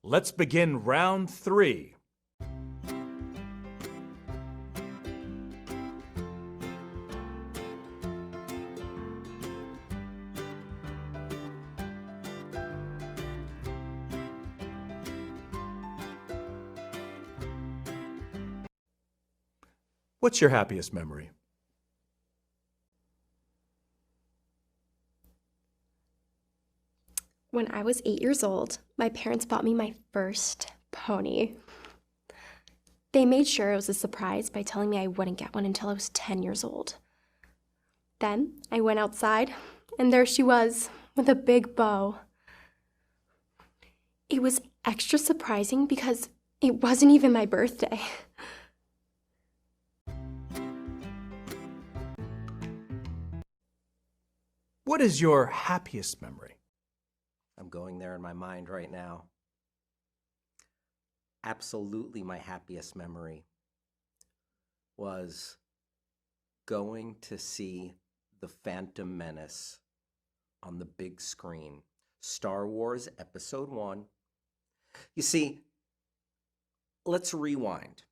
Let's begin round 3. What's your happiest memory? When I was 8 years old, my parents bought me my first pony. They made sure it was a surprise by telling me I wouldn't get one until I was 10 years old. Then I went outside, and there she was, with a big bow. It was extra surprising because it wasn't even my birthday. What is your happiest memory? I'm going there in my mind right now. Absolutely, my happiest memory was going to see The Phantom Menace on the big screen. Star Wars Episode 1. You see, let's rewind.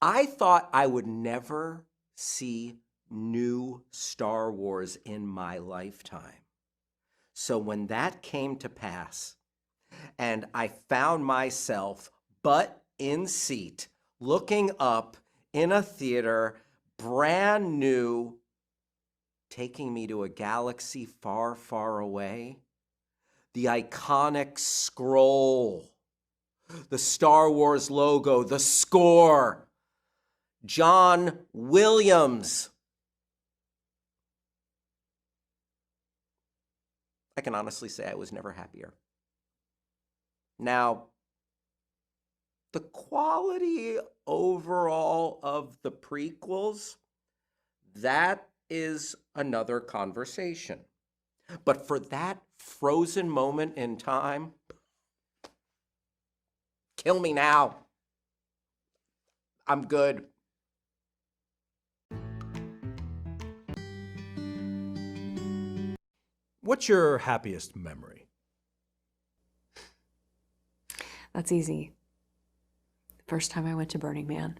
I thought I would never see new Star Wars in my lifetime. So when that came to pass, and I found myself butt in seat, looking up in a theater, brand new, taking me to a galaxy far, far away, the iconic scroll, the Star Wars logo, the score, John Williams. I can honestly say I was never happier. Now, the quality overall of the prequels, that is another conversation. But for that frozen moment in time, kill me now. I'm good. What's your happiest memory? That's easy. First time I went to Burning Man.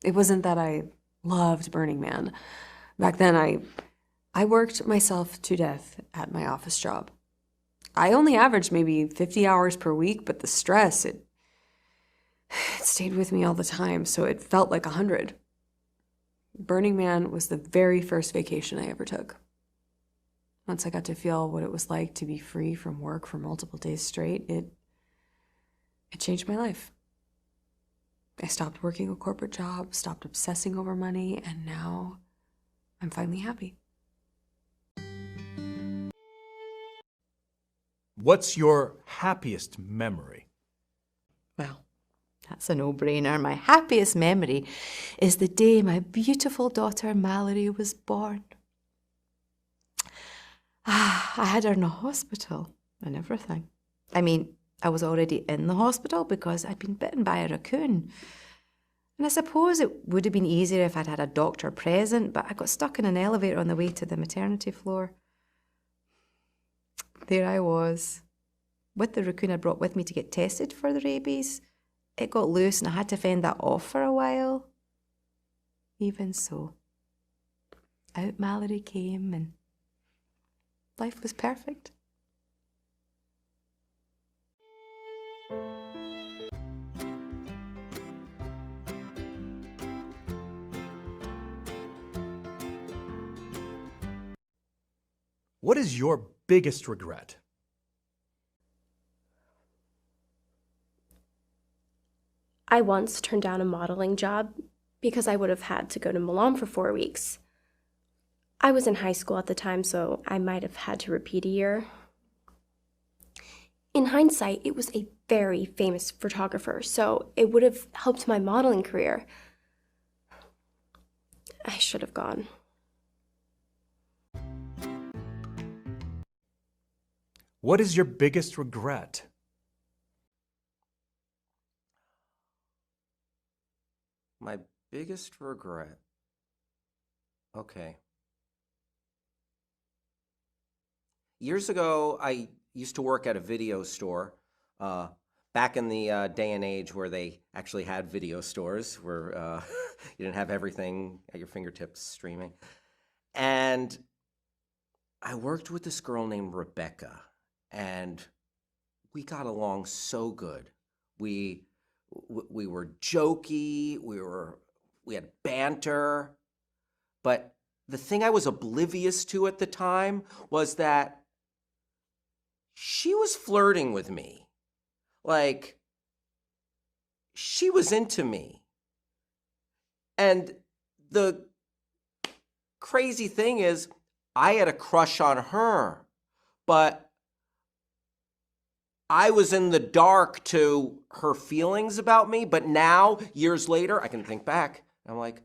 It wasn't that I loved Burning Man. Back then, I worked myself to death at my office job. I only averaged maybe 50 hours per week, but the stress, it stayed with me all the time, so it felt like 100. Burning Man was the very first vacation I ever took. Once I got to feel what it was like to be free from work for multiple days straight, it changed my life. I stopped working a corporate job, stopped obsessing over money, and now I'm finally happy. What's your happiest memory? Well, that's a no-brainer. My happiest memory is the day my beautiful daughter Mallory was born. I had her in a hospital and everything. I mean, I was already in the hospital because I'd been bitten by a raccoon. And I suppose it would have been easier if I'd had a doctor present, but I got stuck in an elevator on the way to the maternity floor. There I was, with the raccoon I brought with me to get tested for the rabies. It got loose and I had to fend that off for a while. Even so, out Mallory came and life was perfect. What is your biggest regret? I once turned down a modeling job because I would have had to go to Milan for 4 weeks. I was in high school at the time, so I might have had to repeat a year. In hindsight, it was a very famous photographer, so it would have helped my modeling career. I should have gone. What is your biggest regret? My biggest regret. Okay. Years ago, I used to work at a video store. back in the day and age where they actually had video stores, where you didn't have everything at your fingertips streaming. And I worked with this girl named Rebecca, and we got along so good. We were jokey, we had banter, but the thing I was oblivious to at the time was that she was flirting with me. Like, she was into me. And the crazy thing is, I had a crush on her, but I was in the dark to her feelings about me. But now, years later, I can think back, and I'm like,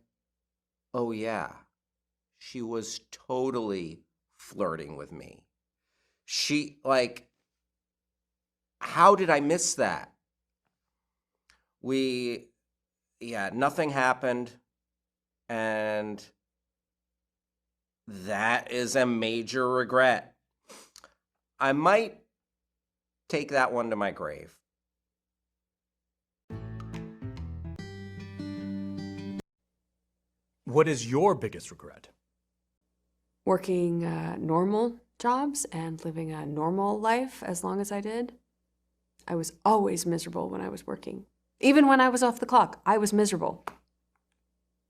oh yeah, she was totally flirting with me. She, like, how did I miss that? Nothing happened, and that is a major regret. I might take that one to my grave. What is your biggest regret? Working normal jobs and living a normal life as long as I did. I was always miserable when I was working. Even when I was off the clock, I was miserable.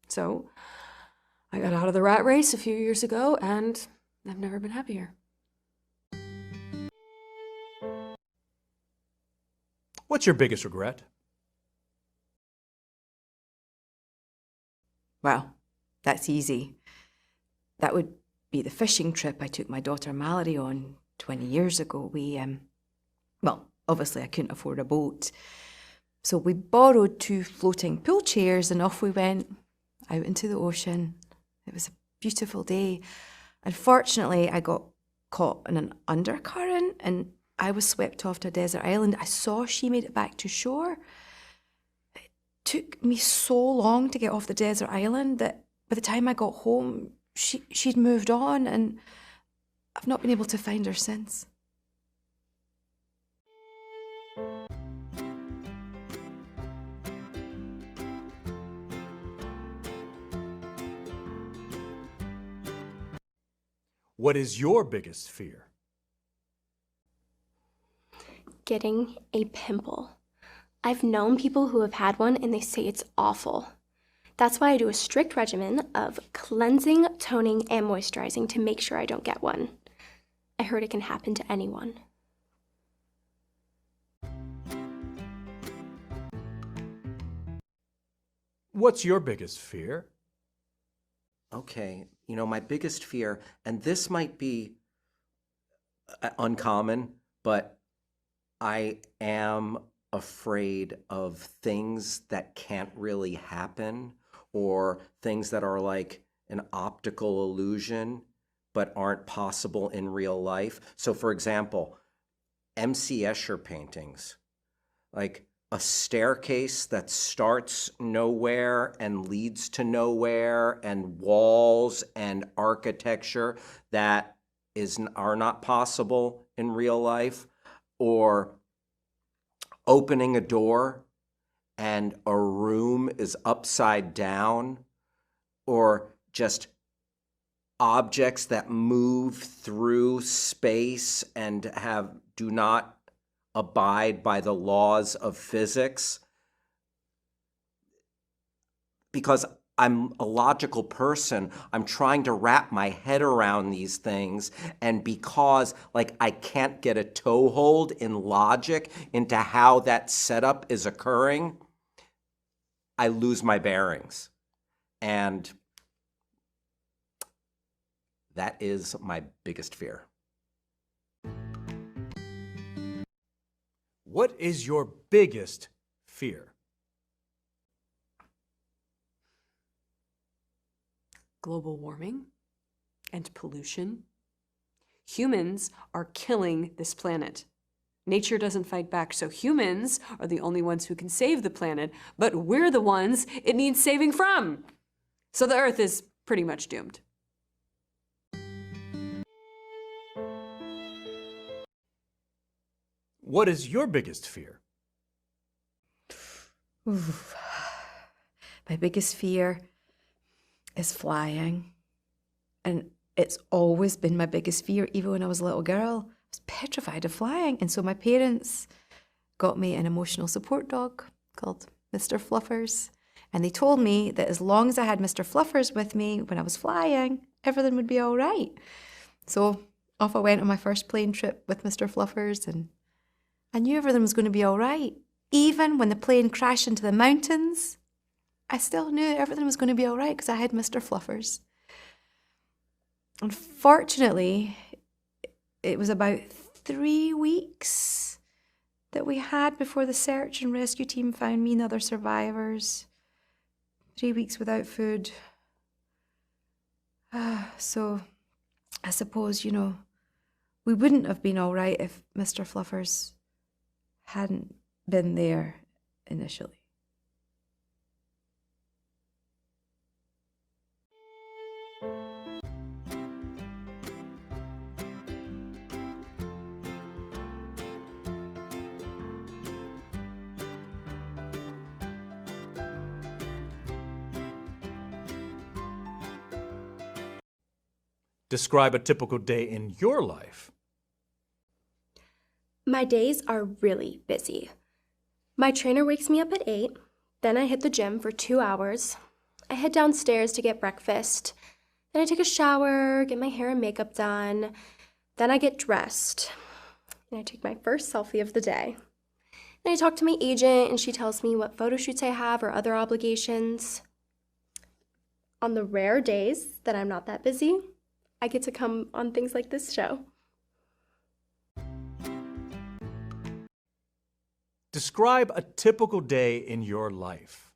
So I got out of the rat race a few years ago, and I've never been happier. What's your biggest regret? Well, that's easy. That would be the fishing trip I took my daughter Mallory on 20 years ago. Well, obviously I couldn't afford a boat. So we borrowed 2 floating pool chairs and off we went out into the ocean. It was a beautiful day. Unfortunately, I got caught in an undercurrent and I was swept off to a desert island. I saw she made it back to shore. It took me so long to get off the desert island that by the time I got home, she'd moved on, and I've not been able to find her since. What is your biggest fear? Getting a pimple. I've known people who have had one and they say it's awful. That's why I do a strict regimen of cleansing, toning, and moisturizing to make sure I don't get one. I heard it can happen to anyone. What's your biggest fear? Okay, my biggest fear, and this might be uncommon, but I am afraid of things that can't really happen, or things that are like an optical illusion but aren't possible in real life. So for example, M.C. Escher paintings, like a staircase that starts nowhere and leads to nowhere, and walls and architecture that are not possible in real life, or opening a door and a room is upside down, or just objects that move through space and do not abide by the laws of physics. Because I'm a logical person, I'm trying to wrap my head around these things, and because I can't get a toehold in logic into how that setup is occurring, I lose my bearings. And that is my biggest fear. What is your biggest fear? Global warming and pollution. Humans are killing this planet. Nature doesn't fight back, so humans are the only ones who can save the planet, but we're the ones it needs saving from. So the Earth is pretty much doomed. What is your biggest fear? Oof. My biggest fear is flying. And it's always been my biggest fear, even when I was a little girl. I was petrified of flying. And so my parents got me an emotional support dog called Mr. Fluffers. And they told me that as long as I had Mr. Fluffers with me when I was flying, everything would be all right. So off I went on my first plane trip with Mr. Fluffers, and I knew everything was going to be all right. Even when the plane crashed into the mountains, I still knew everything was going to be all right because I had Mr. Fluffers. Unfortunately, it was about 3 weeks that we had before the search and rescue team found me and other survivors. 3 weeks without food. So I suppose, we wouldn't have been all right if Mr. Fluffers hadn't been there initially. Describe a typical day in your life. My days are really busy. My trainer wakes me up at 8, then I hit the gym for 2 hours. I head downstairs to get breakfast. Then I take a shower, get my hair and makeup done. Then I get dressed. And I take my first selfie of the day. Then I talk to my agent and she tells me what photo shoots I have or other obligations. On the rare days that I'm not that busy, I get to come on things like this show. Describe a typical day in your life.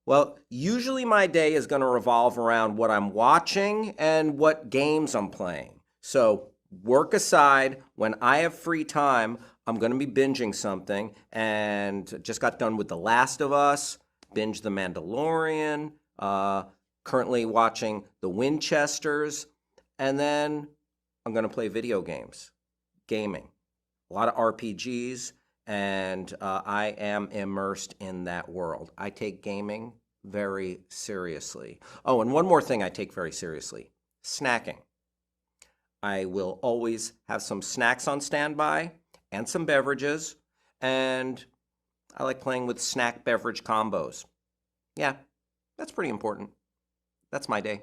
Well, usually my day is going to revolve around what I'm watching and what games I'm playing. So, work aside, when I have free time, I'm going to be binging something, and just got done with The Last of Us, binged The Mandalorian, currently watching The Winchesters, and then I'm going to play video games, gaming, a lot of RPGs, and I am immersed in that world. I take gaming very seriously. Oh, and one more thing I take very seriously, snacking. I will always have some snacks on standby and some beverages, and I like playing with snack beverage combos. Yeah, that's pretty important. That's my day.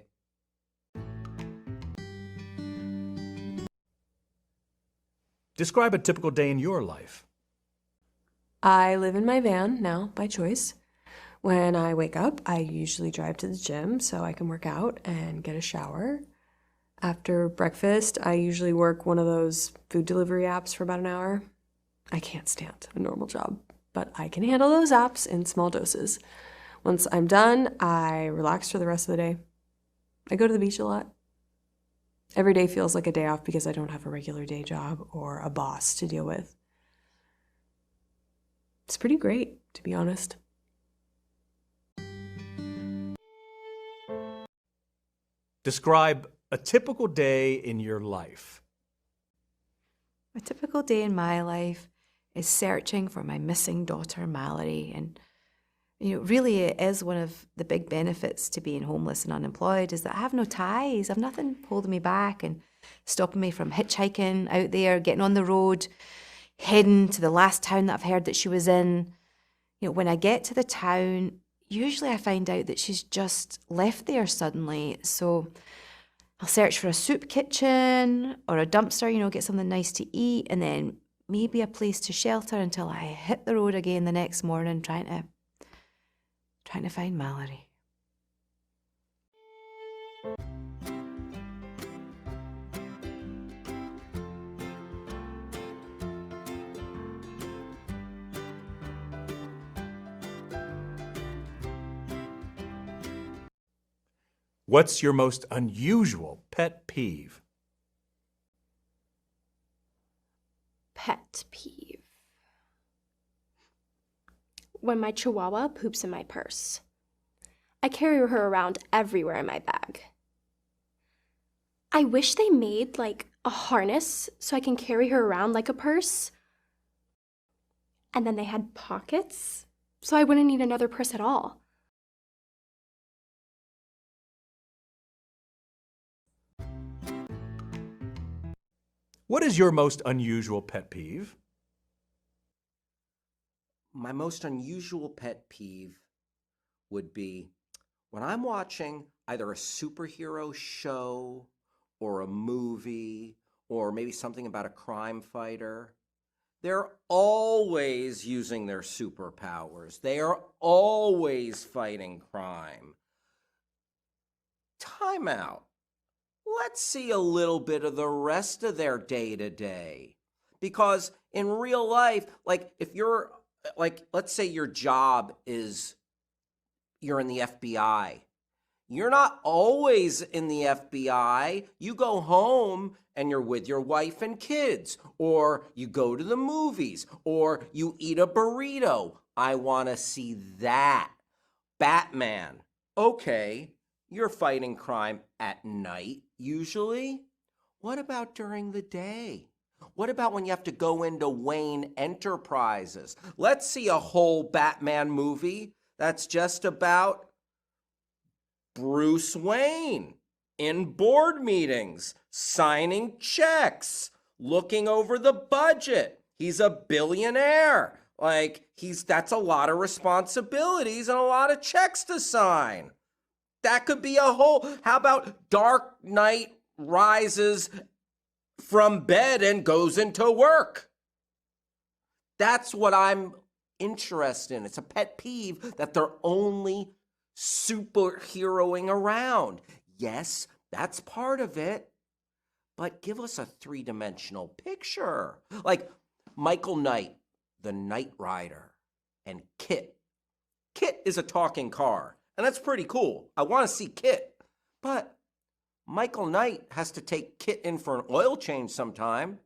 Describe a typical day in your life. I live in my van now by choice. When I wake up, I usually drive to the gym so I can work out and get a shower. After breakfast, I usually work one of those food delivery apps for about an hour. I can't stand a normal job, but I can handle those apps in small doses. Once I'm done, I relax for the rest of the day. I go to the beach a lot. Every day feels like a day off because I don't have a regular day job or a boss to deal with. It's pretty great, to be honest. Describe a typical day in your life. A typical day in my life is searching for my missing daughter, Mallory. And, really it is one of the big benefits to being homeless and unemployed is that I have no ties. I've nothing holding me back and stopping me from hitchhiking out there, getting on the road, heading to the last town that I've heard that she was in. When I get to the town, usually I find out that she's just left there suddenly. So I'll search for a soup kitchen or a dumpster, get something nice to eat, and then maybe a place to shelter until I hit the road again the next morning trying to find Mallory. What's your most unusual pet peeve? Pet peeve. When my chihuahua poops in my purse. I carry her around everywhere in my bag. I wish they made like a harness so I can carry her around like a purse. And then they had pockets, so I wouldn't need another purse at all. What is your most unusual pet peeve? My most unusual pet peeve would be when I'm watching either a superhero show or a movie or maybe something about a crime fighter. They're always using their superpowers. They are always fighting crime. Time out. Let's see a little bit of the rest of their day-to-day. Because in real life, like if you're, like, let's say your job is you're in the FBI. You're not always in the FBI. You go home and you're with your wife and kids, or you go to the movies, or you eat a burrito. I want to see that. Batman. Okay, you're fighting crime at night, usually. What about during the day? What about when you have to go into Wayne Enterprises? Let's see a whole Batman movie that's just about Bruce Wayne in board meetings, signing checks, looking over the budget. He's a billionaire. That's a lot of responsibilities and a lot of checks to sign. That could be a whole, how about Dark Knight rises from bed and goes into work? That's what I'm interested in. It's a pet peeve that they're only superheroing around. Yes, that's part of it, but give us a three-dimensional picture. Like Michael Knight, the Knight Rider, and Kit. Kit is a talking car, and that's pretty cool. I want to see Kit, but Michael Knight has to take Kit in for an oil change sometime.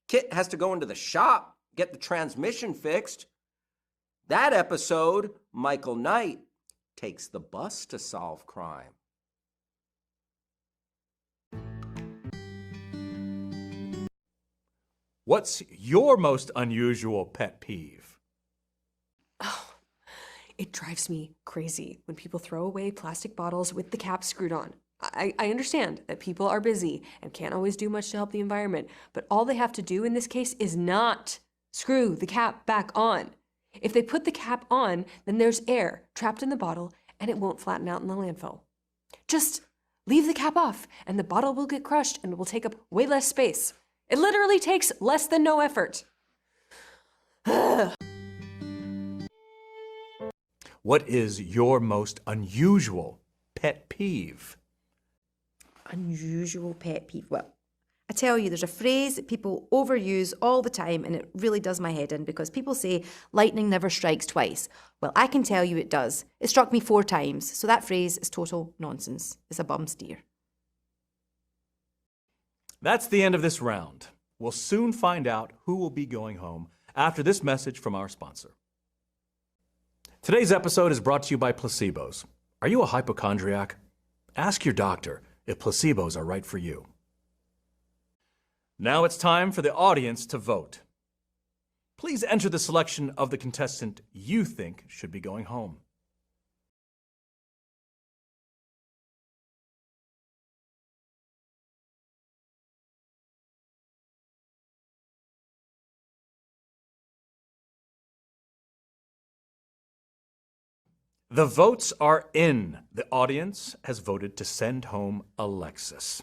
Kit has to go into the shop, get the transmission fixed. That episode, Michael Knight takes the bus to solve crime. What's your most unusual pet peeve? Oh, it drives me crazy when people throw away plastic bottles with the cap screwed on. I understand that people are busy and can't always do much to help the environment, but all they have to do in this case is not screw the cap back on. If they put the cap on, then there's air trapped in the bottle and it won't flatten out in the landfill. Just leave the cap off and the bottle will get crushed and will take up way less space. It literally takes less than no effort. What is your most unusual pet peeve? Unusual pet peeve. Well, I tell you, there's a phrase that people overuse all the time, and it really does my head in because people say lightning never strikes twice. Well, I can tell you it does. It struck me 4 times, so that phrase is total nonsense. It's a bum steer. That's the end of this round. We'll soon find out who will be going home after this message from our sponsor. Today's episode is brought to you by placebos. Are you a hypochondriac? Ask your doctor if placebos are right for you. Now it's time for the audience to vote. Please enter the selection of the contestant you think should be going home. The votes are in. The audience has voted to send home Alexis.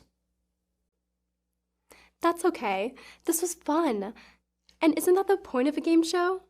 That's okay. This was fun. And isn't that the point of a game show?